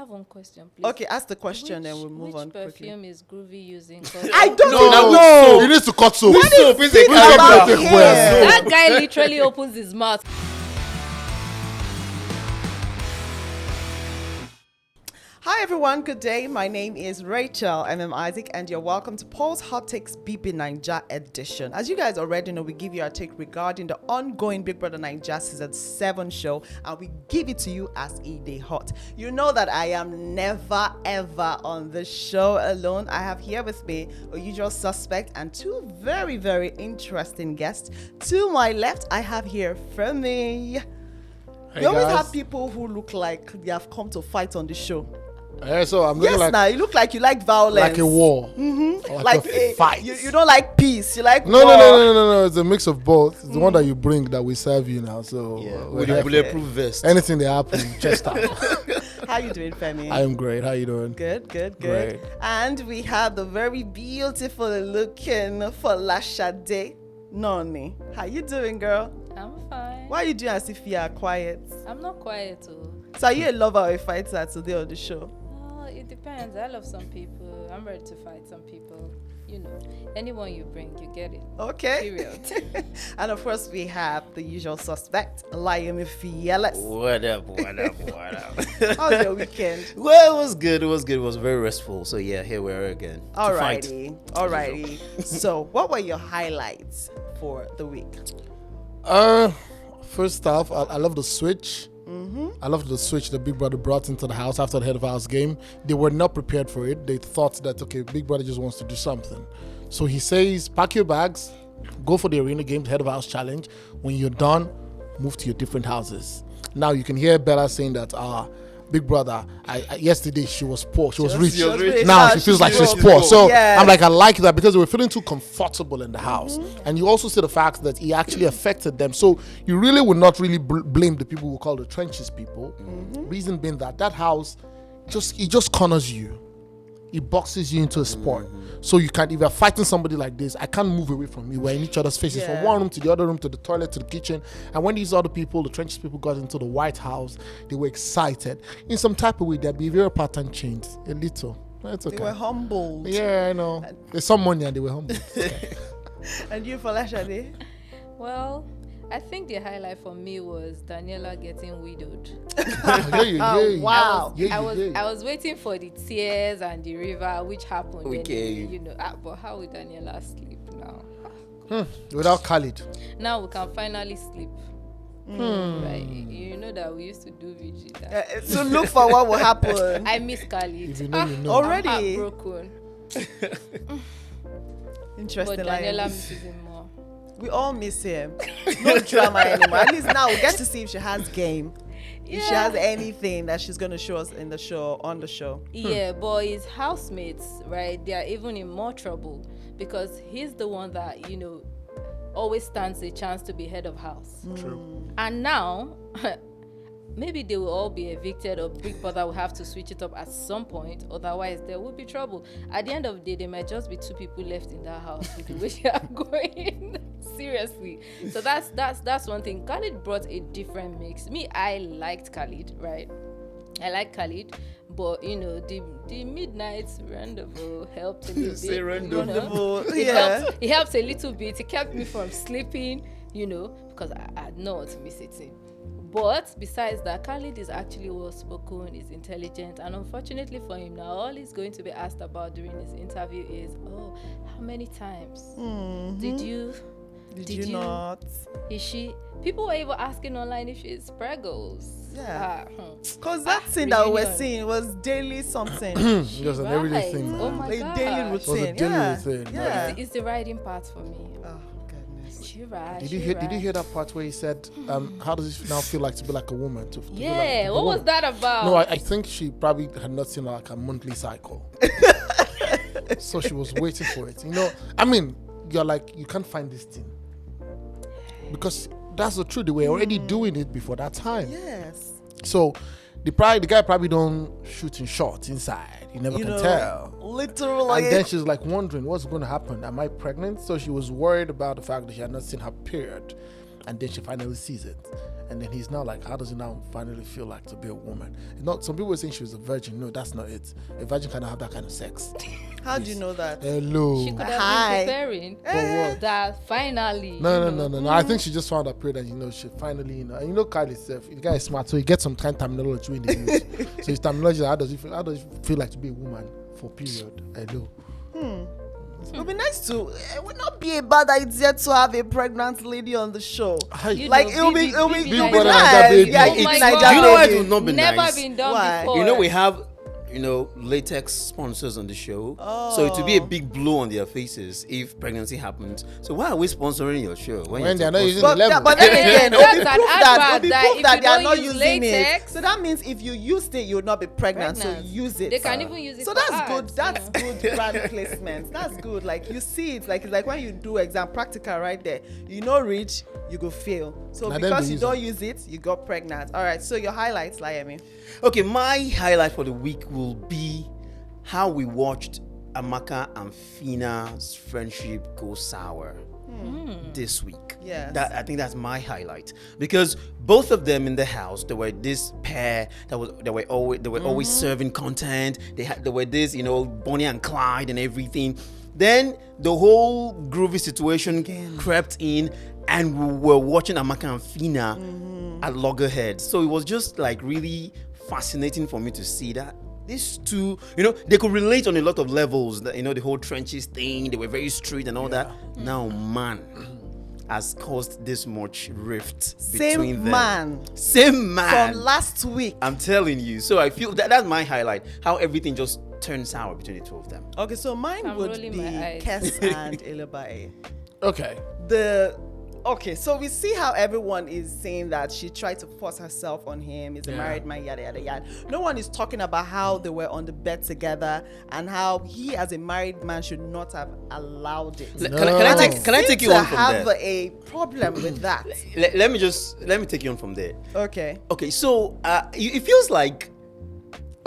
have one question, please. Okay, ask the question and we'll move on quickly. Which perfume is Groovy using? I don't know. You need to cut soap. What is it about him? That guy literally opens his mouth. Hi everyone, good day. My name is Rachel, Emem Isaac, and you're welcome to Paul's Hot Takes BBNaija edition. As you guys already know, we give you our take regarding the ongoing Big Brother Naija Season 7 show, and we give it to you as a day hot. You know that I am never ever on the show alone. I have here with me a usual suspect and two very, very interesting guests. To my left, I have here Femi. Hey, we always guys. have people who look like they have come to fight on the show. So I'm looking Yes, now you look like you like violence, like a war, like a fight. You don't like peace. You like No. It's a mix of both. It's the one that you bring that we serve you now. So with a bulletproof vest. anything that happens, just stop. How you doing, Femi? I am great. How you doing? Good. Great. And we have the very beautiful looking Folasade Noni. How you doing, girl? I'm fine. Why are you doing as if you are quiet? I'm not quiet, too. So are you a lover or a fighter today on the show? Oh, it depends. I love some people. I'm ready to fight some people. You know, anyone you bring, you get it. Okay. Period. And of course, we have the usual suspect, Layemi Fearless. What up? How's your weekend? Well, it was good. It was very restful. So yeah, here we are again. Alrighty. So, what were your highlights for the week? First off, I love the switch. I love the switch that Big Brother brought into the house after the head of house game. They were not prepared for it. They thought that, okay, Big Brother just wants to do something. So he says, pack your bags, go for the arena games, head of house challenge. When you're done, move to your different houses. Now you can hear Bella saying that, Big Brother, yesterday she was poor. She was rich. Now she feels like she's poor. So I'm like, I like that because they were feeling too comfortable in the house. And you also see the fact that he actually affected them. So you really would not really blame the people who call the trenches people. Reason being that house, he just corners you. He boxes you into a spot. So you can't, if you're fighting somebody like this, I can't move away from you. We're in each other's faces from one room to the other room, to the toilet, to the kitchen. And when these other people, the trenches people, got into the White House, they were excited. In some type of way, their behavioral pattern changed a little. That's okay. They were humbled. Yeah, I know. There's some money and they were humbled. And you, Folasade? Well, I think the highlight for me was Daniella getting widowed. Wow. I was waiting for the tears and the river, which happened. Okay. You know, but how will Daniella sleep now? Without Khalid. Now we can finally sleep. Right. You know that we used to do VG. So look for what will happen. I miss Khalid. If you know, you know. Already. I'm heartbroken. Interesting. But Daniella misses him more. We all miss him. No drama anymore. At least now we get to see if she has game. If she has anything that she's going to show us in the show, on the show. Yeah, but his housemates, right, they are even in more trouble because he's the one that, you know, always stands a chance to be head of house. True. And now, maybe they will all be evicted or Big Brother will have to switch it up at some point. Otherwise, there will be trouble. At the end of the day, there might just be two people left in that house with the way they are going. Seriously. So that's one thing. Khalid brought a different mix. Me, I liked Khalid, right? I like Khalid, but you know, the midnight rendezvous helped a little bit. Rendezvous. It helped a little bit. It kept me from sleeping, you know, because I had no one to be sitting. But besides that, Khalid is actually well spoken, is intelligent, and unfortunately for him now, all he's going to be asked about during his interview is, how many times did you not? Is she? People were even asking online if she's preggles. Yeah. Because that thing that we were seeing was daily something. It was an everyday thing. Oh my God. Daily routine. It was a daily routine. Yeah. It's the riding part for me. Oh, goodness. She rides. Did you hear that part where he said, how does it now feel like to be like a woman? To be like what was that about? No, I think she probably had not seen like a monthly cycle. So she was waiting for it. You know, I mean, you're like, you can't find this thing. Because that's the truth. They were already doing it before that time. Yes. So the guy probably don't shoot in shots inside. You never can tell. Literally. And then she's like wondering what's going to happen. Am I pregnant? So she was worried about the fact that she had not seen her period. and then she finally sees it. And then he's now like, how does it now finally feel like to be a woman? It's not, some people were saying she was a virgin. No, that's not it. A virgin cannot have that kind of sex. How do you know that? Hello. She could have Hi. been preparing For what? that finally. No. I think she just found her period and, she finally, and Khalid himself, the guy is smart, so he gets some kind of terminology in the news. So his terminology, how does it feel like to be a woman for period? Hello. It would be nice to. It would not be a bad idea to have a pregnant lady on the show. You Like know, it will be BBNaija nice. baby. Yeah, Oh it's my Niger God. You know why it baby. would not be Never nice? been done Why? before. You know, we have, latex sponsors on the show. So it would be a big blow on their faces if pregnancy happens. So why are we sponsoring your show? When they're not using But, the level. but then again, That's it'll be an proof that, advert that if they you are don't not use using it. latex- So that means if you used it, you would not be pregnant. So use it. They can even use it So for that's ads, good. That's you know. good brand placement. That's good. Like you see it. Like it's like when you do exam practical right there. You know, reach, you go fail. So Now then because they you use don't it. use it, you got pregnant. All right. So your highlights, Layemi. Okay, my highlight for the week will be how we watched Amaka and Phyna's friendship go sour this week. Yes. I think that's my highlight because both of them in the house, they were this pair they were always serving content. They were this, Bonnie and Clyde and everything. Then the whole Groovy situation crept in, and we were watching Amaka and Phyna at loggerheads. So it was just like really fascinating for me to see that these two, they could relate on a lot of levels. The whole trenches thing, they were very street and all that. Now, man has caused this much rift between them. Same man. From last week. I'm telling you. So I feel that's my highlight. How everything just turned sour between the two of them. Okay, so mine I'm would rolling be my eyes. Kess and Ilibae. Okay. Okay, so we see how everyone is saying that she tried to force herself on him. He's a married man, yada yada yada. No one is talking about how they were on the bed together and how he, as a married man, should not have allowed it. Can I take you on from have there? a problem with that. Let me take you on from there. Okay. Okay, so it feels like,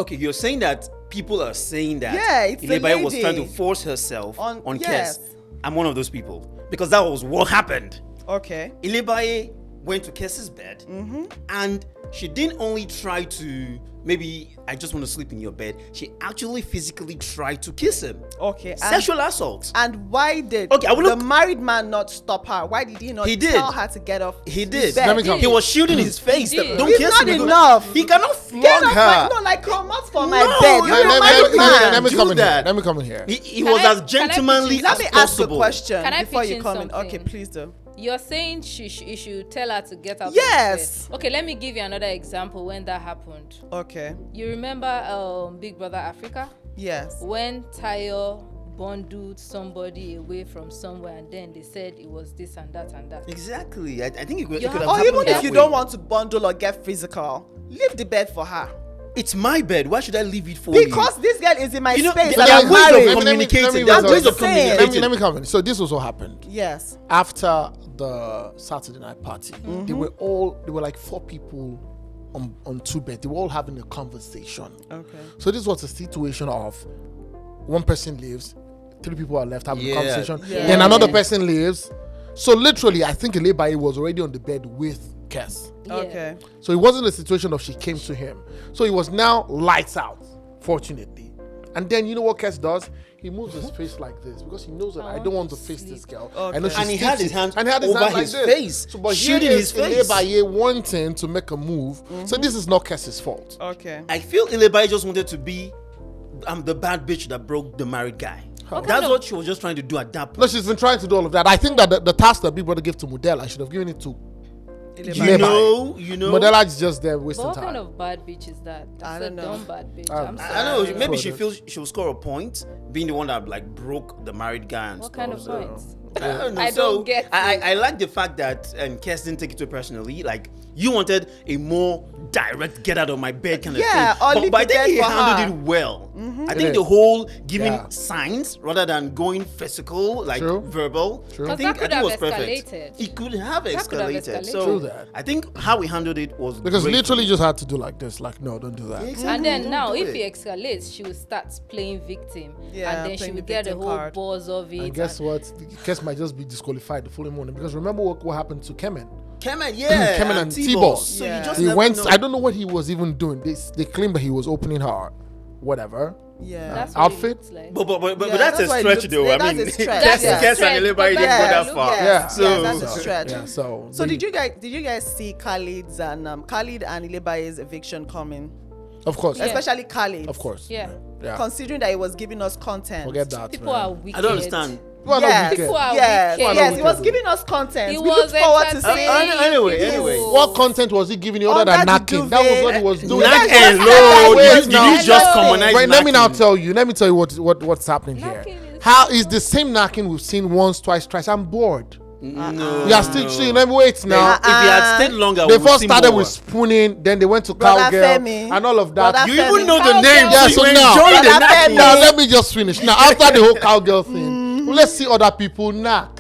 you're saying that people are saying that it's the Ilibae was lady. trying to force herself on yes. Kess. I'm one of those people because that was what happened. Okay. Ilibae went to Kess's bed and she didn't only try to maybe I just want to sleep in your bed. She actually physically tried to kiss him. Okay. Sexual assault. And why did the married man not stop her? Why did he not tell her to get off? He his did. bed? He was shielding his face. He did. Don't It's kiss not him. enough. He cannot flog Get off her. come out from my No, bed. You're let- a let- married man. Let me do come in here. that. Let me come in here. He was as gentlemanly Let as me ask a possible. question Can I before pitch you in come in. something? Okay, please do. You're saying she should tell her to get out Yes. of bed. Okay, let me give you another example when that happened. Okay. You remember Big Brother Africa? Yes. When Tayo bundled somebody away from somewhere and then they said it was this and that and that. Exactly. I think it could You have have- Or happened even that if you way. don't want to bundle or get physical, leave the bed for her. It's my bed. Why should I leave it for you? Because this girl is in my You know, space there and are I'm ways of married. communicating. Let There me- are ways of I'm saying. communicating. Let me come in. So this also happened. Yes. After the Saturday night party, Mm-hmm. they were like 4 people on 2 beds. They were all having a conversation. Okay. So this was a situation of one person leaves, 3 people are left having a Yeah. conversation. Yeah. Then another person leaves. So literally, I think Ilibae was already on the bed with Kess. Yeah. Okay. So it wasn't a situation of she came to him. So it was now lights out, fortunately. And then you know what Kess does? He moves his face like this because he knows that I don't want to face this girl. Okay. I know she And he had his hands and he had his over hands like his this. face, So, but shielding here his is face. Ilibae wanting to make a move. So this is not Kess's fault. Okay. I feel Ilibae just wanted to be the bad bitch that broke the married guy. What That's kind what she was just trying to do at that point. No, she's been trying to do all of that. I think that the task that Big Brother gave to Model, I should have given it to Ilibae. You know. Modella is just there But wasting what time. kind of bad bitch is that? That's I don't a know. dumb bad bitch. Um, I'm I sorry. I don't know. Maybe she Further. feels she'll score a point being the one that like broke the married guy and What stuff. kind of so. points? I don't know. I So, don't get I like the fact that Kess didn't take it too personally. Like you wanted a more direct get out of my bed kind of Yeah, thing. or leave But I the think bed he for handled her. it well. I It think is. the whole giving Yeah. signs rather than going physical, like True. verbal. True. I 'Cause think that could it have was perfect. escalated. It could have That could have escalated. escalated. So True that. I think how he handled it was Because great. literally just had to do like this. Like, no, don't do that. And then Don't now, do if it. he escalates, she will start playing victim. Yeah, and then she playing will the get the victim whole card. buzz of it. And guess what? Kess might just be disqualified the following morning. Because remember what happened to Kemen Kemen, yeah. Kemen and T-Boss. T-Boss. So Yeah. you just He never went. know. I don't know what he was even doing. They claim that he was opening her, whatever. Yeah. That's what Outfit? it looks like. But Yeah, that's a that's why it stretch looks- though. that's I mean, a stretch, Kess yeah. Kess and Stretch, Daniella but didn't go that's- that far. Yes, Yeah. So yes, that's a stretch. Yeah. So So did you guys see Khalid's and Khalid and Ilebaye's eviction coming? Of course. Yeah. Especially Khalid. Of course. Yeah. Yeah. Considering that he was giving us content. Forget that. People man. are wicked. I don't understand. People are not Yes. wicked. People are Yes, wicked. yes, he was wicked. giving us content. He We was look forward to entertaining seeing. Anyway. people. What content was he giving you other than Under the knacking? That was duvet. what he was doing. Knock That's and just load. Wait, Did now. you just Hello. commonize Right, let me now knocking? tell you. Let me tell you what's happening here. Knacking is- How is the same knacking we've seen once, twice, thrice? I'm bored. No. You are still seeing. Let me wait now. If he had stayed longer, They we would first see started more. with spooning, then they went to Brother cowgirl Femi. and all of that. Brother You even Femi. know the Cowgirl. name. Yeah, so so you now- enjoy the Brother knocking. Now let me just finish. Now after the whole cowgirl thing, let's see other people knack.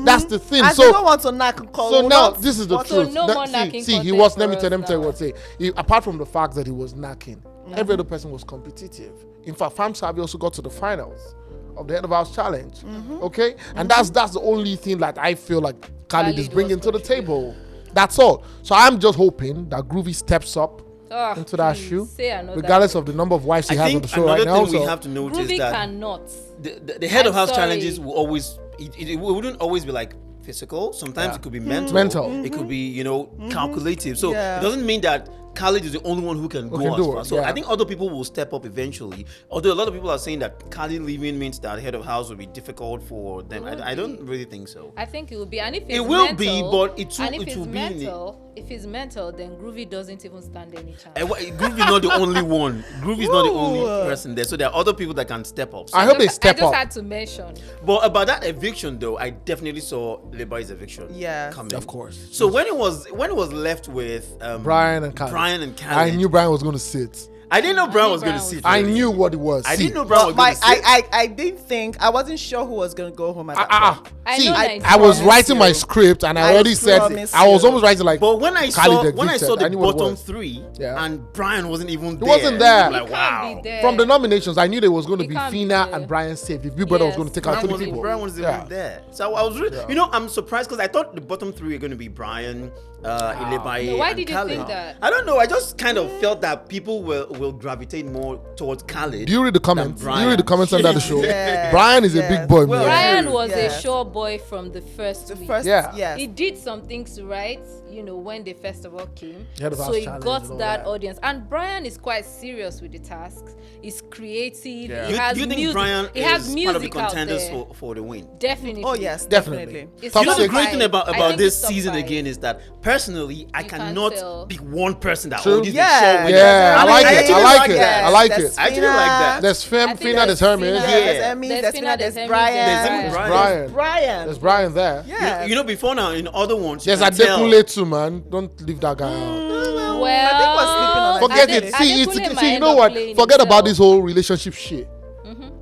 That's the thing. As So we don't want to knock. So now this is the So truth. no That- more knacking see, he content was. for Let me us tell you now. what say. Apart from the fact that he was knacking, every other person was competitive. In fact, Fam Savi also got to the finals of the Head of House Challenge. Okay, and that's the only thing that I feel like Khalid is Khalid bringing was to the contributing. table. That's all. So I'm just hoping that Groovy steps up Ah, into that please, shoe, say another regardless word. of the number of wives he I has on think the show another right now. thing we So have to notice Groovy that cannot. the head of I'm house sorry. challenges will always it wouldn't always be like physical. Sometimes it could be mental. It could be calculative. So Yeah. it doesn't mean that Khalid is the only one who can go can as do far. it, So yeah. I think other people will step up eventually. Although a lot of people are saying that Khalid leaving means that head of house will be difficult for them. I don't really think so. I think it will be, and if it's It will mental, be, but it and will- if it it's will be in the- mental, if it's mental, then Groovy doesn't even stand any chance. Groovy is not the only one. Groovy is not the only Ooh. person there. So there are other people that can step up. So- I hope they step I just up. had to mention. But about that eviction though, I definitely saw Lebay's eviction. Yes. coming. Of course. So when it was left with Brian and Khalid. Brian and Khalid, I knew Brian was going to sit. I didn't know Brian knew was going to Brian sit. I really. knew what it was. I See, didn't know Brian was going to sit. I didn't think, I wasn't sure who was going to go home at that point. I See, know I Nigeria. was writing my you. script and I I already said promise I was you. almost writing like. But when I Khalid saw exited, the I knew what it bottom was. three Yeah. and Brian wasn't even there, wasn't there. I'm like, He can't wow. be there. From the nominations, I knew there was going to He be can't be Phyna there. and Brian safe. If Big Brother was Yes. going to take out Brian three wasn't, people. Brian wasn't Yeah. even there. So I was really, I'm surprised because I thought the bottom three were going to be Brian, Ilebaye, No, why and did you Khalid. think that? I don't know. I just kind of felt that people will gravitate more towards Khalid. Do you read the comments? Do you read the comments under the show? Yes, Brian is a yes. big boy, Well, man. Brian was Yes. a sure boy from the first The week. first, Yeah. yes. He did some things right, when the festival came. Head of So House he Challenge got and all that that. audience. And Brian is quite serious with the tasks. He's creative. Yeah. He You has think music. Brian he has is music part of the contenders out there. for the win? Definitely. Oh, yes, Definitely. definitely. It's Top You know the six. great thing I about think this it's top season five. again is that personally I You can't cannot tell. pick one person that True. this Yeah. show winner. Yeah, I like I it. actually I like like it. that. I like There's it. I actually like that. There's Fem, I think Phyna, there's Hermes. Phyna. Yeah, there's Emmy, There's there's Phyna, Phyna, there's there's Hermes, Brian. there's There's Brian. Brian. Brian. There's Brian there. Yeah. You know, before now in other ones, There's you can tell. Adekunle too, man. Don't leave that guy out. Well, I think we're sleeping on Forget Adekunle. it. See, Adekunle might see, you end know up what? playing Forget about himself. this whole relationship shit.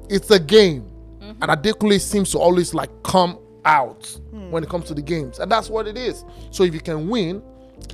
It's a game, and Adekunle seems to always like come out when it comes to the games, and that's what it is. So if you can win,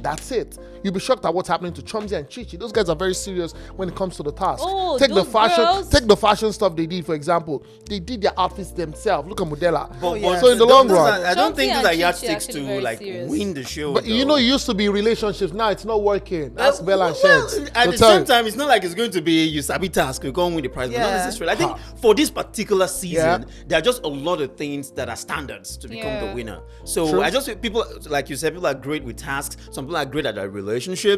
that's it. You'll be shocked at what's happening to Chomzy and Chichi. Those guys are very serious when it comes to the task. Oh, take the those fashion, girls. take the fashion stuff they did. For example, they did their outfits themselves. Look at Modella. But, yeah. So in the long run, I don't Chomzy think those and are Chichi yardsticks actually to very like serious. win the show. but you know, it used to be relationships. Now it's not working. Ask Bella and well, Sheggz. at They'll the tell same you. time, it's not like it's going to be you sabi task. You're going with the prize, but not Yeah. necessarily. I think for this particular season, Yeah. there are just a lot of things that are standards to become the Yeah. winner. So True. I just feel people, like you said, people are great with tasks. Some people are great at their relationships.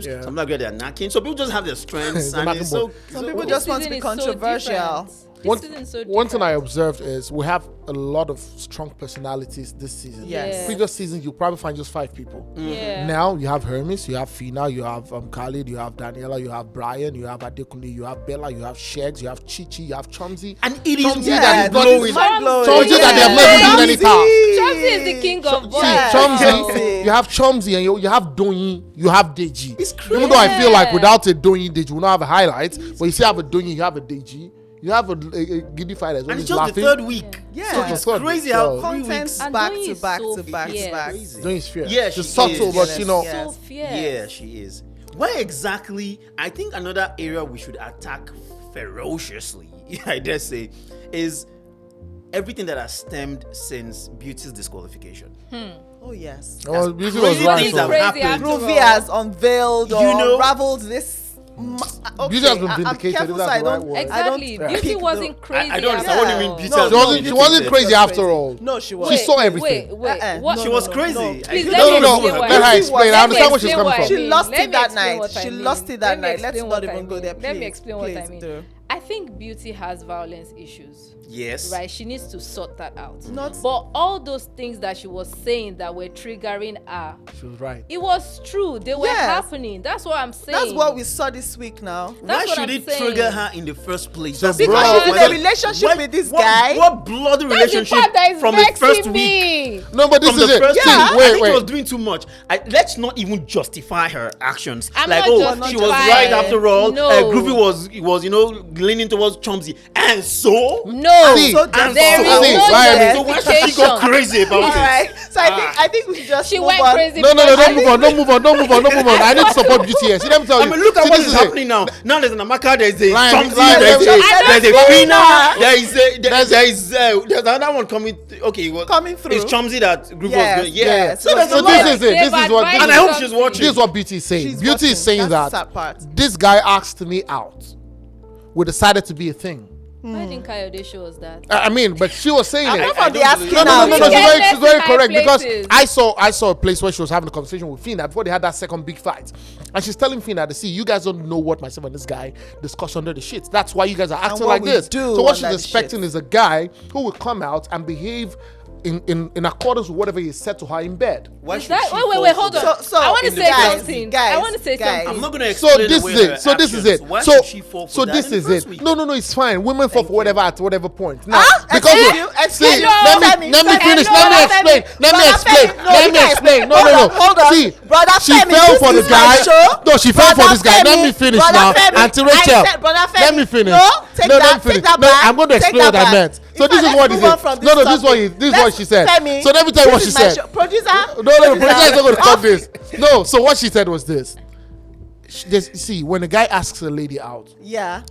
Yeah. Some people are great at knacking. So people just have their strengths. The and knacking it's so, boy. Some so people cool. just want to Season be is so controversial. different. One, This season is so one thing I different. observed is we have a lot of strong personalities this season. Yes. Yeah. Previous seasons, you probably find just 5 people. Yeah. Now you have Hermes, you have Phyna, you have Khalid, you have Daniella, you have Brian, you have Adekunle, you have Bella, you have Sheggz, you have Chichi, you have Chomzy. And it is Chomzy Yeah, that is not blowing. Chomzy Mind-blowing. that they have never given any task. Chomzy is the king of boys. Yeah. Chomzy, Chomzy. you have Chomzy and you have Doyin, you have Deji. It's Even though I feel like Yeah. without a Doyin, Deji will not have a highlight, but you still have a Doyin, you have a Deji, you have a Giddy fighter And when it's he's just laughing. the third week. Yeah. So It's third crazy week, how so- 3 Content weeks. And back Doyin to is back so to back to fierce. back. Doyin is fierce. Yeah, She's she subtle, is. but you know. Yes. So fierce. Yeah, she is. Where exactly? I think another area we should attack ferociously, I dare say, is everything that has stemmed since Beauty's disqualification. Oh yes. Oh, Beauty was crazy right. things So. have Crazy happened. after all. Groovy has unveiled or You know- unraveled this. Beauty has been I'm vindicated, careful if that's so I the right don't. word. Exactly. I Beauty don't wasn't crazy. I don't understand what you mean, after Beauty all. has She wasn't. She wasn't Vindicated. crazy after all. No, she was. She saw everything. Wait. What? She was crazy. Please, No, let no, me no. explain what Let her I mean. explain. I Let me understand where she's explain coming what I from. She mean. lost Let it me that explain night. what I She mean. lost it that Let me night. Let's explain not what I even go mean. there. Let me Please, explain what I please mean. do. I think Beauty has violence issues. Yes. Right, she needs to sort that out. Not- But all those things that she was saying that were triggering her, She was right. it was true. They were Yes. happening. That's what I'm saying. That's what we saw this week now. Why That's what should I'm it saying. trigger her in the first place? Because Because Bro, she's in what- a relationship with this guy. What bloody That's the relationship part that is from the vexing first week? me. No, but this From is the it. first See, week, I wait, think she was wait. doing too much. Let's not even justify her actions. I'm like, not oh, justifying. she was right after all. No. Groovy was, leaning towards Chomzy, and so. No, See, So there is so- see, no why- So why should she go justification. crazy about All it? right. So I think we should just She move went on. crazy. No, because don't move on. Don't move on. Don't move on. Don't move on. I need to support BTS. See, let me tell you. I mean, look at See, what this is it. happening now. Now there's an Amaka, there's a Lion, Chomzy, Lion, there's Lion. a Phyna, there's another one coming. Okay, well, Coming through. It's Chomzy that Groovy Yes, was going. Yeah. yes. So there's So a this lot. is it. This is what. They've And I hope she's watching. This is what Beauty is saying. She's Beauty watching. is saying That's the that sad part. this guy asked me out. We decided to be a thing. Why didn't Kayode show us that? I mean, but she was saying it. Apart from the don't asking believe- No. You She's get very, she's very less in correct high because places. I saw a place where she was having a conversation with Phyna before they had that second big fight, and she's telling Phyna to see, you guys don't know what myself and this guy discuss under the shits. That's why you guys are acting what like we this. do So what she's under the expecting shits. is a guy who will come out and behave in accordance with whatever he said to her in bed. Why Is should that, she wait, fall hold for on. that? So, I want to in the say guys, something. guys, I want to say guys. something. I'm not going to So explain this away is her it. So this is actions. it. Why So should she fall for so that this in the is first it. week? No, it's fine. Women fall for whatever at whatever point. Now, Excuse because you, see, excuse you. let me finish. Let me explain. Let me explain. No. Hold on. See, Brother she Femi, fell this for the is my guy. show. No, she fell for Brother this guy. Let Femi, me finish Brother now. Femi, Auntie I Rachel, said, Brother let Femi, me finish. No, take let that, me finish. take that No, back. I'm going to Take explain that what I back. meant. So In this fact, is what let's he move on said. from No, this this is what topic. this is what she said. Femi, So let me tell you what this she is my said. show. Producer. No, the producer is not going to cut this. No, so what she said was this. See, when a guy asks a lady out, Yeah.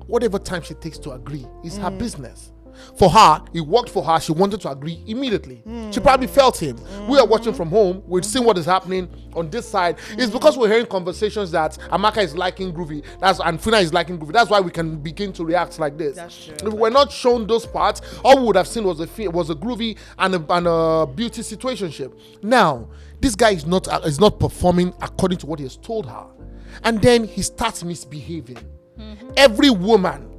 whatever time she takes to agree is her business. For her, it worked for her. She wanted to agree immediately. She probably felt him. We are watching from home. We've seen what is happening on this side. It's because we're hearing conversations that Amaka is liking Groovy, and Phyna is liking Groovy. That's why we can begin to react like this. That's true. If we're not shown those parts, all we would have seen was a Groovy and a Beauty situationship. Now, this guy is not performing according to what he has told her, and then he starts misbehaving. Every woman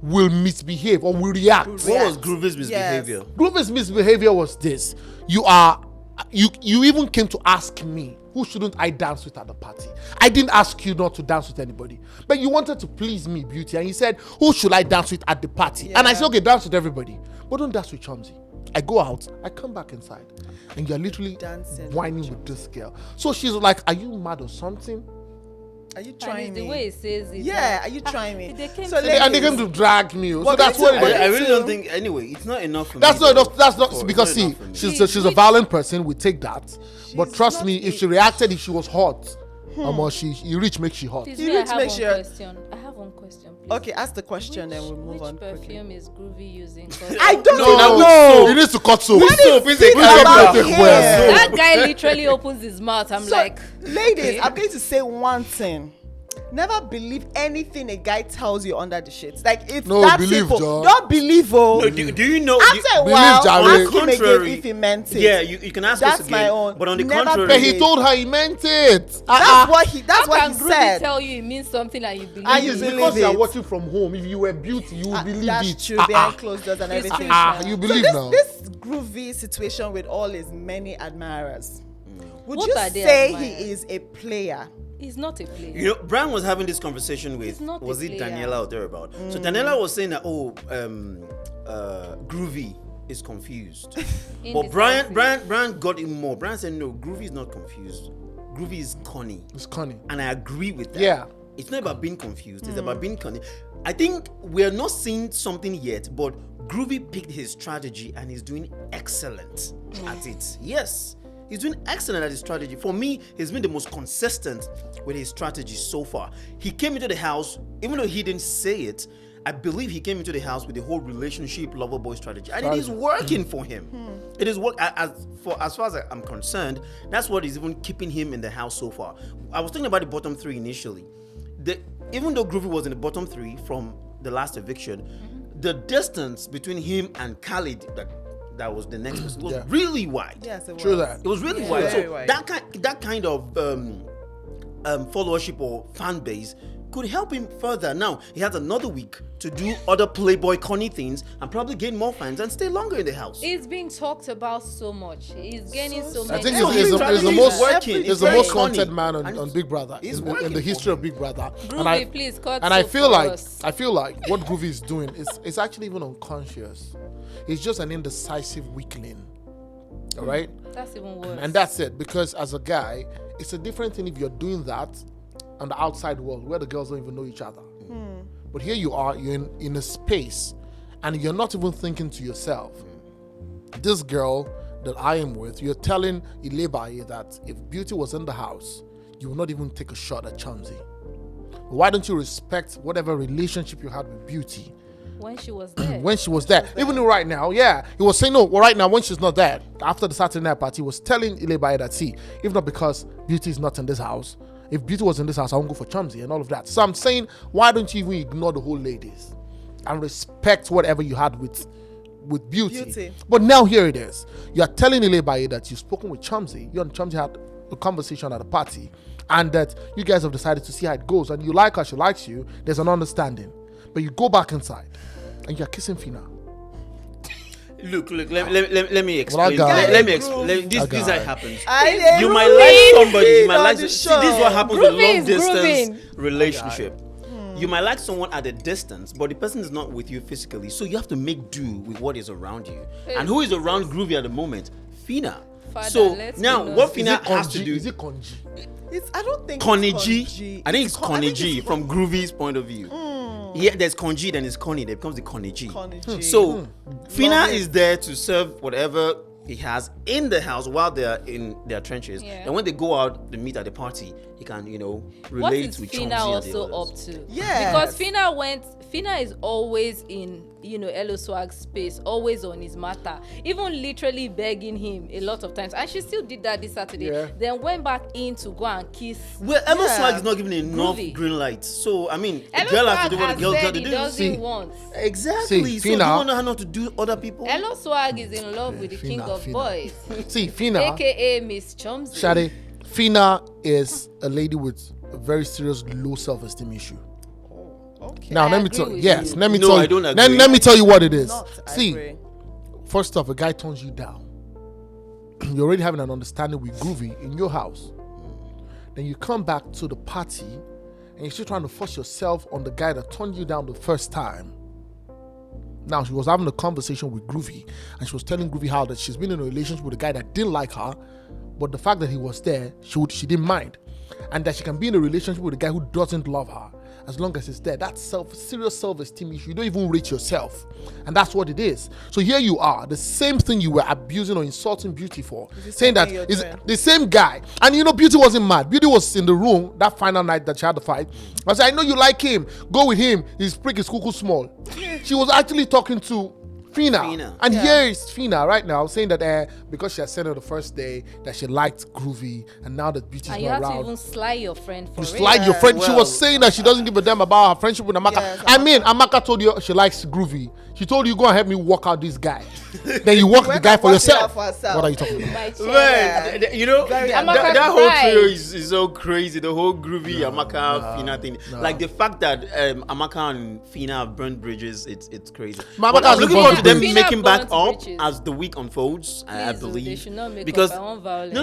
will misbehave or will react. What was Groovy's misbehavior? Groovy's misbehavior was this. You even came to ask me, who shouldn't I dance with at the party? I didn't ask you not to dance with anybody. But you wanted to please me, Beauty. And you said, who should I dance with at the party? And I said, okay, dance with everybody. But don't dance with Chomzy. I go out, I come back inside. And you're literally Dancing whining with this girl. So she's like, are you mad or something? Are you And trying it's the me? way it says it. Yeah, are you trying me? They came So to ladies- And they came to drag me. So Well, that's me what too. it is. I really don't think. Anyway, it's not enough for me. That's not though. enough. That's not It's because not see, enough for me. she's a violent person. We take that, but trust me, if she reacted, if she was hot, you reach make she hot. Please, You me, I need to have make one sure- question. I have one question, please. Okay, ask the question, then we'll move Which on quickly. perfume is Groovy using? 'Cause I don't No, know. no. You need to cut soap. Soap is a Think Soap about take him. well. that guy literally opens his mouth. I'm So, like, ladies, okay. I'm going to say one thing. Never believe anything a guy tells you under the shades. Like, it's No, that believe, simple. John. Don't believe, oh. No, do you know? After a believe, while, Jare. ask him Contrary- again if he meant it. Yeah, you can ask That's us my again. own. But on the Never contrary, But he told her he meant it. That's how what he can Groovy said. tell you it means something and you believe And you it? It's believe because you are it. watching from home. If you were Beauty, you would believe That's it. true, behind closed doors and It's everything. true. You So believe this, now. this Groovy situation with all his many admirers, would What you are they say admirers? he is a player? He's not a player. You know, Brian was having this conversation with, He's not a was it player. Daniella or thereabout? So Daniella was saying that, Groovy is confused. But Brian got him more. Brian said, no, Groovy is not confused. Groovy is cunning. It's cunning. And I agree with that. Yeah. It's not about being confused. It's about being cunning. I think we're not seeing something yet, but Groovy picked his strategy and he's doing excellent at it. Yes. He's doing excellent at his strategy. For me, he's been the most consistent with his strategy so far. He came into the house, even though he didn't say it, I believe he came into the house with the whole relationship lover boy strategy, and it is working for him. It is work as far as I'm concerned. That's what is even keeping him in the house so far. I was thinking about the bottom three initially. Even though Groovy was in the bottom three from the last eviction, the distance between him and Khalid that was the next person was really wide. Yes, it was. True that. It was really wide. Very So wide. that kind of followership or fan base could help him further. Now he has another week to do other playboy corny things and probably gain more fans and stay longer in the house. It's being talked about so much. He's gaining so I many. think So he's he's the most working. he's It's the very most funny. content man And on Big Brother he's in working the for history him. of Big Brother. Groovy, please cut. And I so feel for like us. what Groovy is doing is actually even unconscious. He's just an indecisive weakling. All right? That's even worse. And that's it. Because as a guy, it's a different thing if you're doing that on the outside world where the girls don't even know each other. But here you are, you're in a space and you're not even thinking to yourself, this girl that I am with, you're telling Layemi that if Beauty was in the house, you will not even take a shot at Chomzy. Why don't you respect whatever relationship you had with Beauty when she was there. when she was there? Even though right now, he was saying, no, well, right now when she's not there, after the Saturday night party, he was telling Layemi that, see, if not because Beauty is not in this house, if Beauty was in this house, I won't go for Chomzy and all of that. So I'm saying, why don't you even ignore the whole ladies and respect whatever you had with Beauty? But now here it is. You are telling Layemi that you've spoken with Chomzy. You and Chomzy had a conversation at a party, and that you guys have decided to see how it goes, and you like her, she likes you. There's an understanding. But you go back inside, and you're kissing Phyna. Look, let me explain. guy. Let me explain. This guy. is how it happens. I You did might like somebody. You might on like. the See, this is what happens with a Groovy long is distance grooving. relationship. You might like someone at a distance, but the person is not with you physically. So you have to make do with what is around you. And who is around Groovy at the moment? Phyna. Father, So let's now, be what honest. Phyna has to do Is it Konji? I don't think Connie it's G. Conji. I think it's Con- Connie I think G it's from Groovy's point of view. Yeah, there's Conji, then it's Connie. Then it becomes the Connie G. Connie G. So Phyna Love it. is there to serve whatever he has in the house while they're in their trenches. Yeah. And when they go out, they meet at the party, he can, What relate is with Phyna Chomzy and the also others. up to? Yes. Because Phyna is always in, Elo Swag space, always on his matter, even literally begging him a lot of times. And she still did that this Saturday. Yeah. Then went back in to go and kiss. Well, Emma Yeah. Swag is not giving enough Groovy. green lights. So, I mean, a Elo girl has Swag to do what a has girl got said to he do. doesn't See. want. Exactly. See, So, do you Phyna- want to know how to do other people? Elo Swag is in love with the king Phyna, of Phyna. boys, See, Phyna, aka Miss Chomzy. Shade, Phyna is a lady with a very serious low self-esteem issue. Okay. Now, I let me agree tell with yes, you. let me No, tell I you. don't Let, agree. let me tell you what it is. I See, agree. first off, a guy turns you down. You're already having an understanding with Groovy in your house. Then you come back to the party and you're still trying to force yourself on the guy that turned you down the first time. Now, she was having a conversation with Groovy and she was telling Groovy how that she's been in a relationship with a guy that didn't like her, but the fact that he was there, she didn't mind. And that she can be in a relationship with a guy who doesn't love her as long as it's there. That's serious self-esteem issue. You don't even rate yourself. And that's what it is. So here you are, the same thing you were abusing or insulting Beauty for. Saying that thing you're is doing. the same guy. And Beauty wasn't mad. Beauty was in the room that final night that she had the fight. I said, I know you like him. Go with him. His prick is cuckoo small. She was actually talking to Phyna. And here is Phyna right now saying that because she had said on the first day that she liked Groovy, and now that Beauty's And you not have to around, even slide your friend for you it. slide your friend. She well, was saying that she doesn't give a damn about her friendship with Amaka. Yes, I mean, Amaka told you she likes Groovy. She told you, go and help me walk out this guy. Then you walk the guy for Work it out yourself. for herself. What are you talking about? My chair. Man, Very that whole cried. trio is so crazy. The whole Groovy Amaka Phyna thing. Like the fact that Amaka and Phyna have burned bridges, it's crazy. Amaka But I'm hasn't looking forward to them burned making back bridges. up Bridges. as the week unfolds. I Please, believe they should not make because up. I want violence.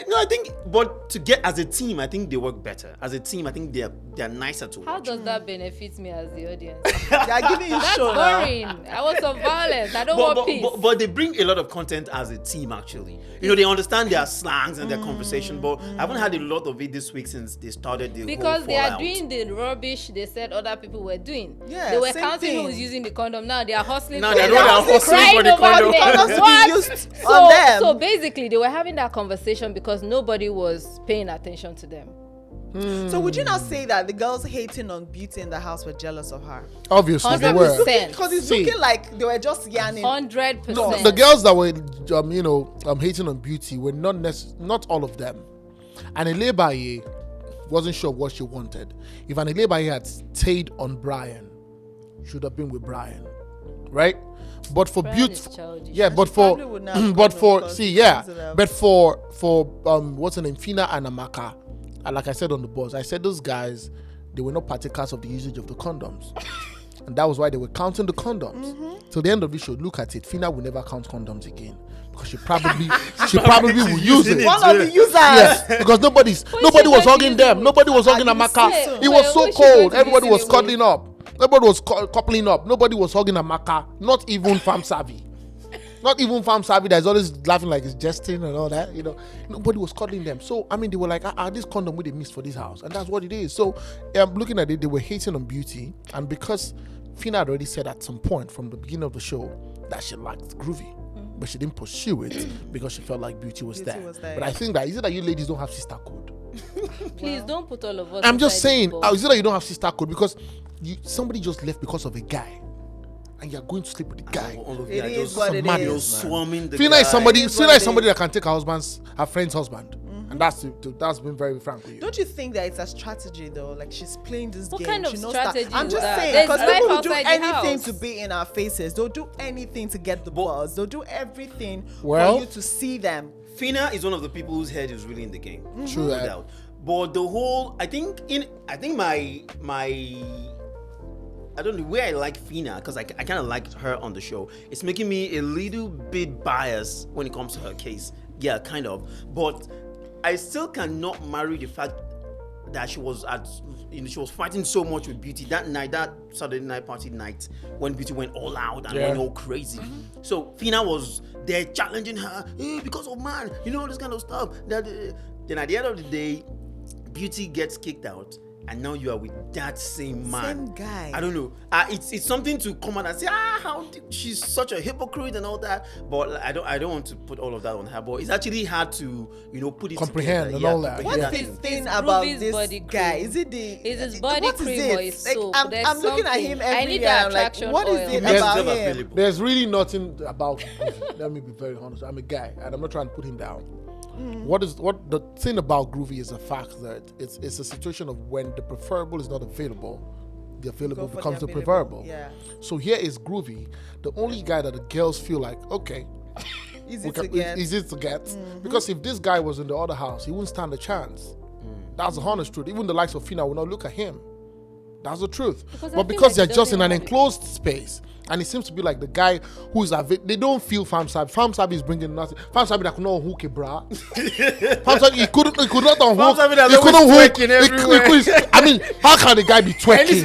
no. I think, but to get as a team, I think they work better. As a team, I think they're nicer to watch. How does that benefit me as the audience? They are giving you That's show now. boring. I want some violence. I don't want peace. But they bring a lot of content as a team, actually. They understand their slangs and their conversation, but I haven't had a lot of it this week since they started the Because whole they are fallout. doing the rubbish they said other people were doing. Yeah, they were same counting thing. who's using the condom. Now they are hustling. Now for they it. know they are They're hustling crying for the over condom. it. Condoms to be What? used on them. So basically, they were having that conversation because nobody was paying attention to them. So would you not say that the girls hating on Beauty in the house were jealous of her? Obviously, they were. 100%. Because it's See. looking like they were just yarning. 100%. No, the girls that were, hating on Beauty were not all of them. And Layemi wasn't sure what she wanted. If an Layemi had stayed on Brian, should have been with Brian, right? But for Brian Beauty, is childish. yeah. And But she for, probably would not have but gone for, because see, yeah. she's a- But for what's her name, Phyna and Amaka, and like I said on the boards, I said those guys, they were not partakers of the usage of the condoms. And that was why they were counting the condoms. Till the end of the show, look at it. Phyna will never count condoms again because she probably will use it. One of the users. Yes, because nobody was going to hugging use them. it? Nobody was hugging Are you Amaka. serious? It was Wait, so who's she going cold. to Everybody use was it with? cuddling up. Everybody was coupling up. Nobody was hugging Amaka. Not even Fam Savvy. Not even Fam Savvy that is always laughing like he's jesting and all that. Nobody was cuddling them. So I mean, they were like, this condom we they missed for this house, and that's what it is. So looking at it, they were hating on Beauty, and because Phyna had already said at some point from the beginning of the show that she liked Groovy. But she didn't pursue it because she felt like Beauty was there. But I think that is it that you ladies don't have sister code? Please don't put all of us. I'm just inside saying, this box. is it that you don't have sister code because somebody just left because of a guy, and you're going to sleep with the guy? All of It you are is just what it madness, you're is. swarming the Phyna guy. is somebody. It is Phyna what is it somebody is. that can take her friend's husband, and that's been very frank with you. Don't you think that it's a strategy though? Like she's playing this What game. kind of she knows strategy that. I'm is just that? saying There's because life people will do outside the anything house. to be in our faces. They'll do anything to get the buzz. They'll do everything Well- for you to see them. Phyna is one of the people whose head is really in the game. True No that. doubt. But the whole, I think my I don't know where I like Phyna because I kind of liked her on the show. It's making me a little bit biased when it comes to her case. Yeah, kind of. But I still cannot marry the fact that she was she was fighting so much with Beauty that night, that Saturday night party night when Beauty went all out and went all crazy. So Phyna was there challenging her because of man, this kind of stuff. Then at the end of the day, Beauty gets kicked out. And now you are with that same man. Same guy. I don't know. It's something to come out and say, she's such a hypocrite and all that. But I don't want to put all of that on her. But it's actually hard to put it Comprehend together. and all that. What's Yeah. this thing It's about Groovy's this body guy? cream. Is it Is his body what is cream it? or his Like, soap? I'm There's looking at something. him I every need day. the I'm like, attraction what is oil. it Yes, about never him? available. There's really nothing about Groovy. Let me be very honest. I'm a guy, and I'm not trying to put him down. What the thing about Groovy is the fact that it's a situation of when the preferable is not available, the available Go for becomes the the available. preferable. Yeah. So here is Groovy, the only guy that the girls feel like, okay, Easy to get. easy to get. Because if this guy was in the other house, he wouldn't stand a chance. That's the honest truth. Even the likes of Phyna will not look at him. That's the truth. Because I But feel because like they're he just in doesn't an have it. enclosed space, and it seems to be like the guy who is they don't feel Fam Sabi. Fam Sabi is bringing nothing. Fam Sabi that could not unhook a bra. Fam Sabi he could not unhook. Sabi that's He couldn't always hook. twerking everywhere. I mean, how can the guy be twerking?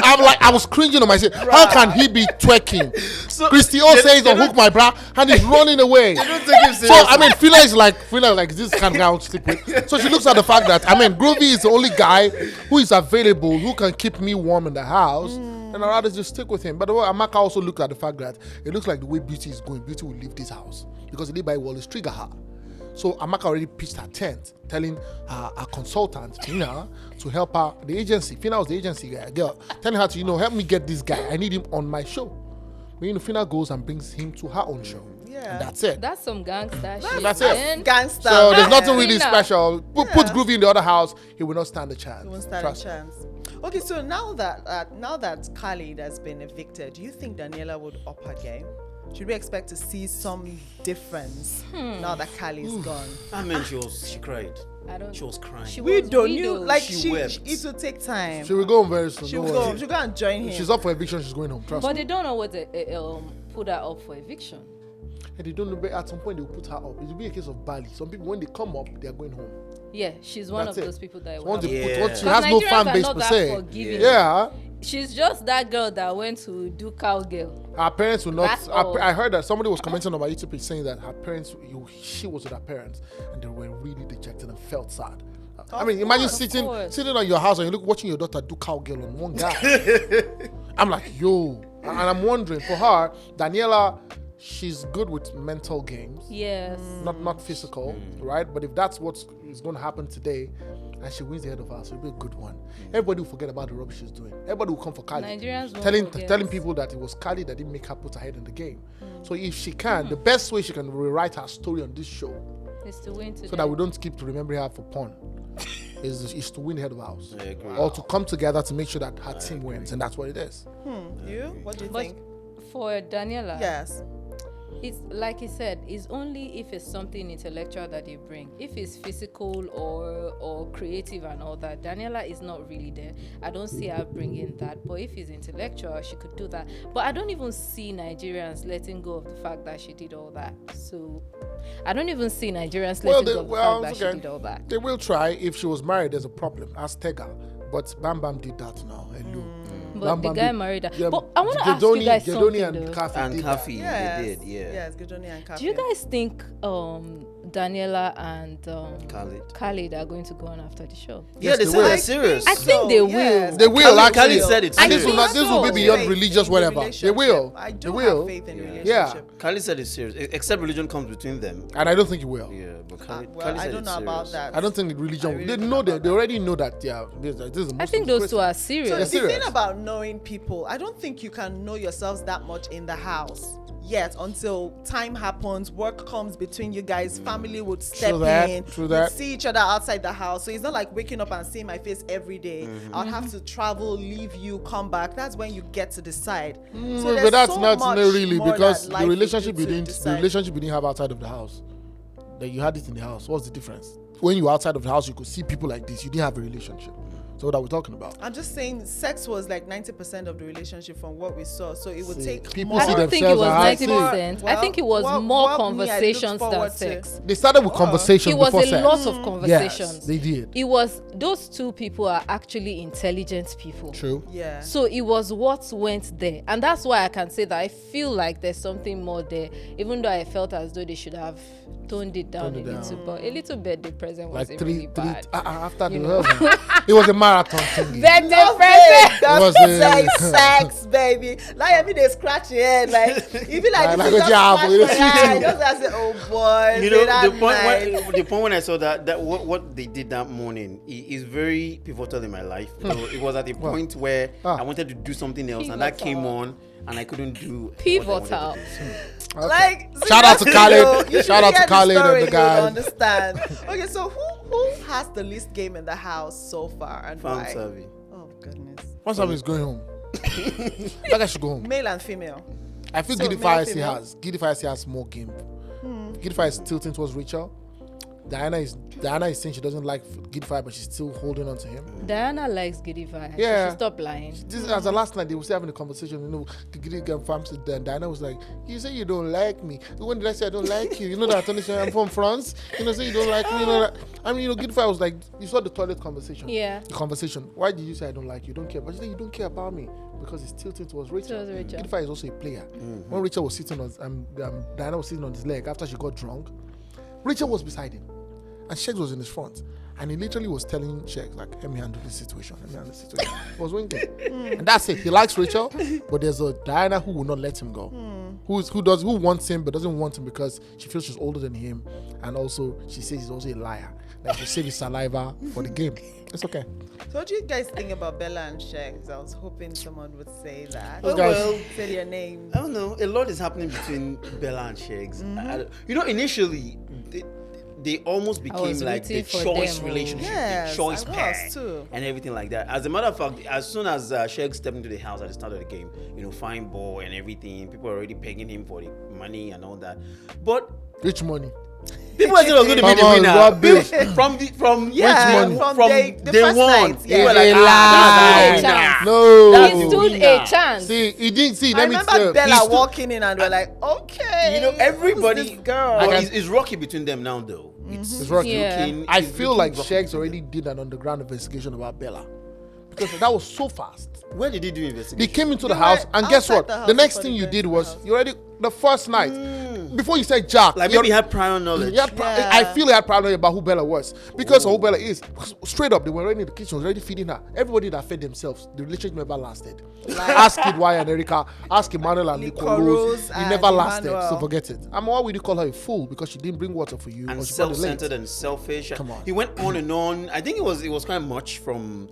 I'm like, I was cringing on myself. How can he be twerking? So, Christy O they- says they unhook my bra and he's running away. don't take him So seriously. I mean, Phyna like this kind of guy I would sleep with. So she looks at the fact that Groovy is the only guy who is available who can keep me warm in the house, and I'd rather just stick with him. But the way Amaka also looked at the fact that it looks like the way Beauty is going, Beauty will leave this house because the Layemi will always trigger her. So Amaka already pitched her tent, telling her consultant Phyna to help her. The agency, Phyna was the agency girl, telling her to help me get this guy. I need him on my show. But Phyna goes and brings him to her own show. Yeah. And that's it. That's some gangster shit. That's it. man. Gangster. So there's man. nothing really Phyna. special. Put Groovy in the other house, he will not stand a chance. He won't stand Trust a chance. Okay, so now that Khalid has been evicted, do you think Daniella would up her game? Should we expect to see some difference now that Khalid's gone? I mean, she cried. I don't. She was crying. She We was don't widow. know. Like She wept. it will take time. She will go home very soon. She'll don't go. worry. She'll go and join him. If she's up for eviction, she's going home. Trust But me. they don't know what put her up for eviction. And they don't know. But at some point, they'll put her up. It will be a case of Bali. Some people, when they come up, they are going home. Yeah, she's one That's of it. those people that So will once have they Yeah. put, once she Because has no Nigerians fan are base not per that se. forgiving. Yeah. She's just that girl that went to do cowgirl. Her parents will not. That's all. I heard that somebody was commenting on my YouTube page saying that her parents, she was with her parents, and they were really dejected and felt sad. I mean, imagine course, of sitting course. on your house and you watching your daughter do cowgirl on one guy. I'm like, yo, and I'm wondering for her, Daniella, she's good with mental games, Yes. not physical, right? But if that's what is going to happen today, and she wins the head of house, it'll be a good one. Everybody will forget about the rubbish she's doing. Everybody will come for Khalid. Nigerians won't telling forget. people that it was Khalid that didn't make her put her head in the game. So if she can, the best way she can rewrite her story on this show, It's to win today. so that we don't keep to remembering her for porn, is to win the head of house. I agree. Or to come together to make sure that her team wins, and that's what it is. You? What do you But think? for Daniella, Yes. it's like he said, it's only if it's something intellectual that they bring. If it's physical or creative and all that, Daniella is not really there. I don't see her bringing that. But if it's intellectual, she could do that. But I don't even see Nigerians letting go of the fact that she did all that. So I don't even see Nigerians letting go of the fact that she did all that. They will try. If she was married, there's a problem. Ask Tega. But Bam Bam did that now. Hello. But Bam the Bam guy did- married her. yeah, But I want to ask you Gedoni- guys Gedoni something and though. Kafi And did that. Kafi, Yes. they did, yeah. Yes, Gedoni and Kafi. Do you guys think Daniella and Khalid. are going to go on after the show? Yeah, they they said will. they're serious. I think they will. yes. They will Khalid actually. said it's And this serious. will not. This will be So- beyond Faith religious, in the whatever. They will. relationship. I do They will. have faith in the Yeah. relationship. Khalid said it's serious, except religion comes between them. And I don't think it will. Yeah, but Khalid, Well, Khalid I said don't it's know about serious. that. I don't think religion. I really They don't know know that. about They already know that. Yeah, this is. I think those two are serious. So They're the serious. thing about knowing people, I don't think you can know yourselves that much in the house yet until time happens, work comes between you guys, family would step True that, in, true you'd that. see each other outside the house. So it's not like waking up and seeing my face every day. I'll have to travel, leave you, come back. That's when you get to decide. So there's But that's so not much really more because that the life will relationship do you to didn't. The decide. relationship you didn't have outside of the house. That you had it in the house. What's the difference? When you were outside of the house, you could see people like this. You didn't have a relationship. So what are we talking about? I'm just saying sex was like 90% of the relationship from what we saw. So it would See, take people more. I see don't think it was themselves as 90%. I think it was more what me, I look conversations than forward to. sex. They started with conversation It was before a sex. lot of conversations. Yes, they did. It was, those two people are actually intelligent people. True. Yeah. So it was what went there. And that's why I can say that I feel like there's something more there, even though I felt as though they should have toned it down Toned it a little. down. But a little bit, the present Like wasn't three really bad. after the You know. husband. It was a marathon thing. Then the Love present. it. That's was sex, baby. Like every day scratch your head. Like you feel like Like this a is job, just you know, scratch my head. cheating. Just I say, oh boy. You say know, that the point, nice. the point when I saw that what they did that morning is very pivotal in my life. So it was at a point where I wanted to do something else, and that came Pivotal. on, and I couldn't do what I Pivotal. wanted to do. Like Shout out to seriously Khalid. though, you should Shout out to hear Khalid and story, the you'll guys. Understand? Okay, so who has the least game in the house so far and Found why? Savvy. Oh goodness. Once something is going home. That guy should go home. Male and female. I feel So, Giddy male, Fires female? Giddy Fires has more game. Giddy Fire is tilting towards Rachel. Diana is saying she doesn't like Giddy Fire, but she's still holding on to him. Diana likes Giddy Fire. Yeah. She should stop lying. This as the last night they were having a conversation. You know, the Giddy girl fam said then Diana was like, "You say you don't like me. When did I say I don't like you? You know that I'm from France. You know, say you don't like me. You know that. I mean, you know, Giddy Fire was like, you saw the toilet conversation. Yeah. The conversation. Why did you say I don't like you? You don't care. But you say you don't care about me because it's tilting towards Rachel. Towards Rachel. Giddy Fire is also a player. When Rachel was sitting on, Diana was sitting on his leg after she got drunk. Rachel was beside him. And Sheggz was in his front. And he literally was telling Sheggz, like, let me handle this situation. Let me handle this situation. He was winking. And that's it. He likes Rachel, but there's a Diana who will not let him go. Who wants him but doesn't want him because she feels she's older than him. And also, she says he's also a liar. Like, she'll save his saliva for the game. It's okay. So what do you guys think about Bella and Sheggz? I was hoping someone would say that. Those guys- well, Say their names. I don't know. A lot is happening between Bella and Sheggz. You know, initially, they almost became was like the rooting for choice them, oh. relationship, Yes, the choice I was pair, too. and everything like that. As a matter of fact, as soon as Sheggz stepped into the house at the start of the game, you know, fine ball and everything, people were already pegging him for the money and all that. But Rich money. people were still going to be Come the on, winner. rubbish. From Yeah, money? from from the day first one. night, They yeah. were like, They lied. that's the winner. No. That's He the stood winner. a chance. See, he didn't see. I Let me remember tell Bella he stood- walking in and we're like, okay. You know, everybody. who's this girl. But it's rocky between them now, though. It's rocky. Yeah. I it's feel looking like rocky Sheggz between already did an underground investigation about Bella. Because that was so fast. them. Where did he do They investigation? came into the They house, were and guess outside what? the house The next before thing they you got did into the was house. you already the first night before you said Jack, Like maybe he had prior knowledge. I feel he had prior knowledge about who Bella was because of who Bella is. Straight up, they were already in the kitchen, was already feeding her. Everybody that fed themselves, the relationship never lasted. Ask Kidwai and Erica, ask Emmanuel and Nico Rose. It never lasted, so forget it. Why would you call her a fool? Because she didn't bring water for you. And self-centered and selfish. Come on. He went on and on. I think it was kind of much from,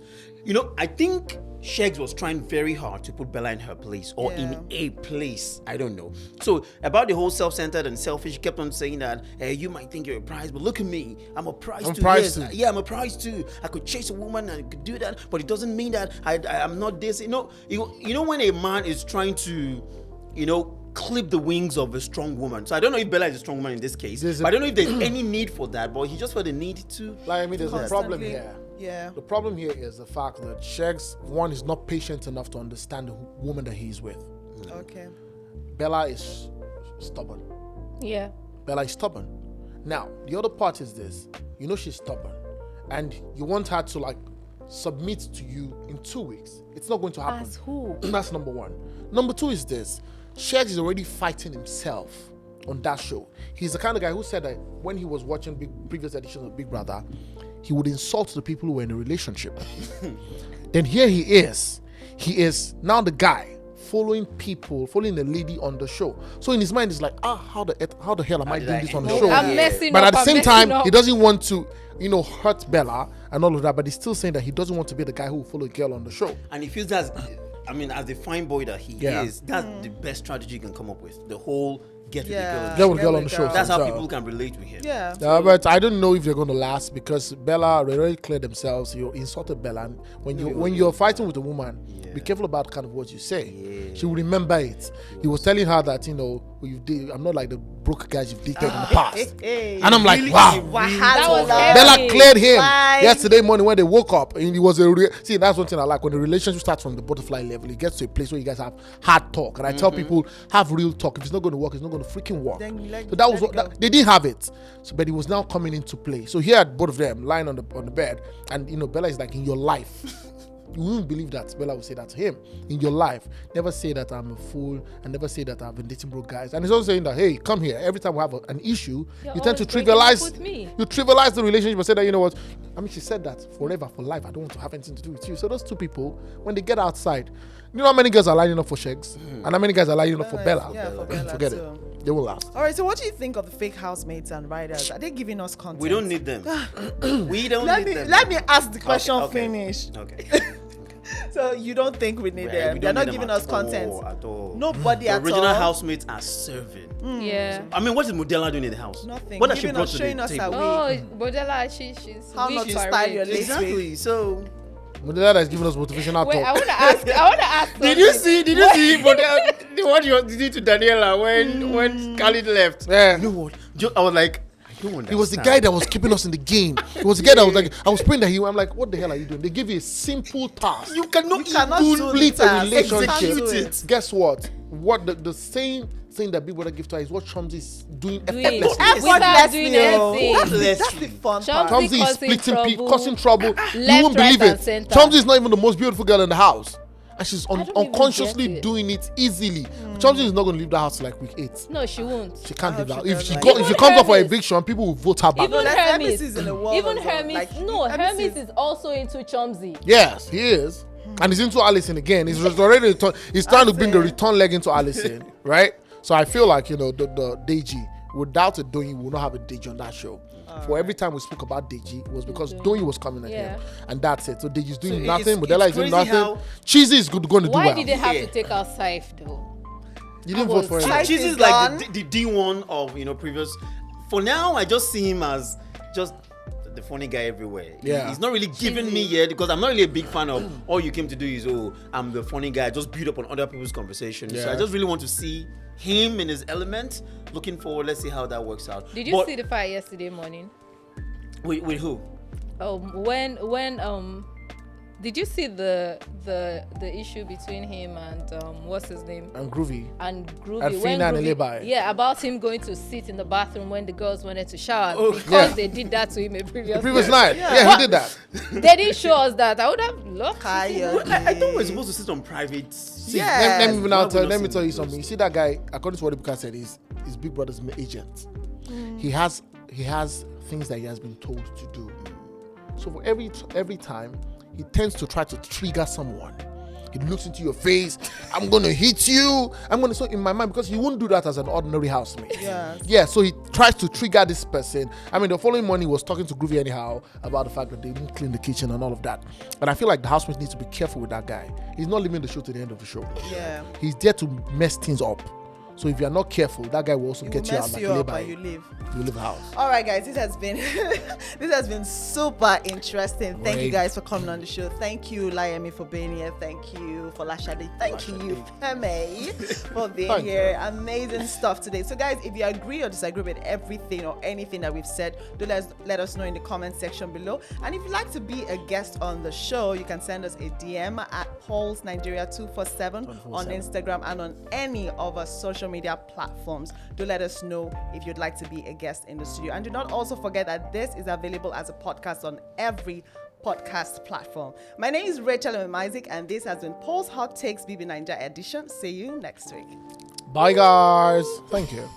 I think Sheggz was trying very hard to put Bella in her place or in a place. I don't know. So about the whole self-centered and selfish, he kept on saying that, hey, you might think you're a prize, but look at me. I'm a prize too. Prize too. Yeah, I'm a prize too. I could chase a woman and I could do that, but it doesn't mean that I'm not this. You know when a man is trying to, clip the wings of a strong woman. So I don't know if Bella is a strong woman in this case. But I don't know if there's any need for that, but he just felt the need to. There's a problem here. Yeah. The problem here is the fact that Sheggz, one, is not patient enough to understand the woman that he's with. Okay. Bella is stubborn. Yeah. Bella is stubborn. Now, the other part is this. She's stubborn. And you want her to submit to you in 2 weeks. It's not going to happen. As who? That's number one. Number two is this. Sheggz is already fighting himself on that show. He's the kind of guy who said that when he was watching previous editions of Big Brother, he would insult the people who were in a relationship. Then here he is. He is now the guy following the lady on the show. So in his mind, he's like, how the hell am I doing this on the show? I'm messing But up. at the same time, he doesn't want to, hurt Bella and all of that. But he's still saying that he doesn't want to be the guy who will follow a girl on the show. And he feels that's, as the fine boy that he is, that's the best strategy you can come up with. The whole get with the girl. Get with the girl on the show. That's how people can relate with him. Yeah. But I don't know if they're going to last because Bella already cleared themselves. You insulted Bella. And when you're fighting with a woman, be careful about kind of what you say. Yeah. She will remember it. He was telling her that, I'm not like the broke guys you've dated in the past. And I'm like, wow. Bella cleared him yesterday morning when they woke up. And it was see, that's one thing I like. When the relationship starts from the butterfly level, it gets to a place where you guys have hard talk. And I tell people, have real talk. If it's not going to work, it's not going to freaking work. So that was what they didn't have it. So, but it was now coming into play. So here, both of them lying on the bed, and Bella is like, in your life. You wouldn't believe that Bella would say that to him. In your life, never say that I'm a fool, and never say that I've been dating broke guys. And he's also saying that, hey, come here. Every time we have an issue, you tend to trivialize. You trivialize the relationship and say that, you know what? She said that forever, for life. I don't want to have anything to do with you. So those two people, when they get outside, you know how many girls are lining up for Sheggz, and how many guys are lining up for Bella? Yeah, for Bella. Forget it. They will last. All right. So what do you think of the fake housemates and riders? Are they giving us content? We don't need them. We don't need them. Let me ask the question finished. Okay. So you don't think we need them? They're not giving us content at all. Nobody at all. The original housemates are serving. Yeah. What is Modella doing in the house? Nothing. What has she brought to the table? Oh, Modella, she's how not to style your lace. Exactly. So Modella is giving us motivational talk. I want to ask. Did you see Modella, what you did to Daniella when Khalid left? Yeah. You know what? I was like, he was the guy that was keeping us in the game. He was the guy that was like, I was praying that I'm like, what the hell are you doing? They give you a simple task. You cannot complete a relationship. Execute it. Guess what? What the same thing that Big Brother gives to her is what Chomzy is doing effortlessly. Without doing anything. That's the fun part. Chomzy is splitting people, causing trouble. You won't right, believe it. center. Chomzy is not even the most beautiful girl in the house. And she's don't even unconsciously get it. doing it easily. Chomzy is not going to leave the house like week 8. No, she won't. She can't leave the house. she If she doesn't. comes up for Hermes. eviction, people will vote her back. Even Hermes Hermes. is in the world Even as well. Hermes. Like, No, Hermes Hermes is also into Chomzy. Yes, he is. And he's into Allison again. He's already he's trying to bring the return leg into Allison, right? So I feel like, the Deji, without a Doyi, we will not have a Deji on that show. For every time we spoke about Deji, it was because Doyi was coming at him. And that's it. So Deji's doing nothing, Modella is doing nothing. Cheesy is going to do well. Why did they have to take out Saif though? You didn't vote for him. Saif Cheesy is like the D1 of previous. For now, I just see him as just the funny guy everywhere. Yeah. He's not really giving me yet because I'm not really a big fan of all you came to do is I'm the funny guy. Just build up on other people's conversations. Yeah. So I just really want to see him in his element. Looking forward. Let's see how that works out. Did you see the fight yesterday morning? With who? When did you see the issue between him and what's his name? And Groovy. And Groovy. And When Phyna and Groovy- Layemi. Yeah, about him going to sit in the bathroom when the girls wanted to shower because Yeah. they did that to him a previous Night. Yeah, he did that. They didn't show us that. I would have loved to see Kaya. I thought we're supposed to sit on private. Let me Why tell you we not something. see You see that guy, according to what the book said, he's is Big Brother's agent. He has things that he has been told to do. So for every time, he tends to try to trigger someone. He looks into your face. I'm going to hit you. So in my mind, because he won't do that as an ordinary housemate. Yes. Yeah, so he tries to trigger this person. I mean, the following morning, he was talking to Groovy anyhow about the fact that they didn't clean the kitchen and all of that. And I feel like the housemate needs to be careful with that guy. He's not leaving the show to the end of the show. Yeah. He's there to mess things up. So if you're not careful, that guy will also get you out like and you leave. You leave the house. All right, guys, this has been super interesting. Thank you guys for coming on the show. Thank you, Layemi, for being here. Thank you, Folasade. Thank you, Femi, for being here. Amazing stuff today. So, guys, if you agree or disagree with everything or anything that we've said, do let us know in the comment section below. And if you'd like to be a guest on the show, you can send us a DM at PaulsNigeria247 on Instagram and on any of our social media platforms. Do let us know if you'd like to be a guest in the studio. And do not also forget that this is available as a podcast on every podcast platform. My name is Rachel Emem Isaac, and this has been Paul's Hot Takes BBNaija edition. See you next week. Bye, guys. Thank you.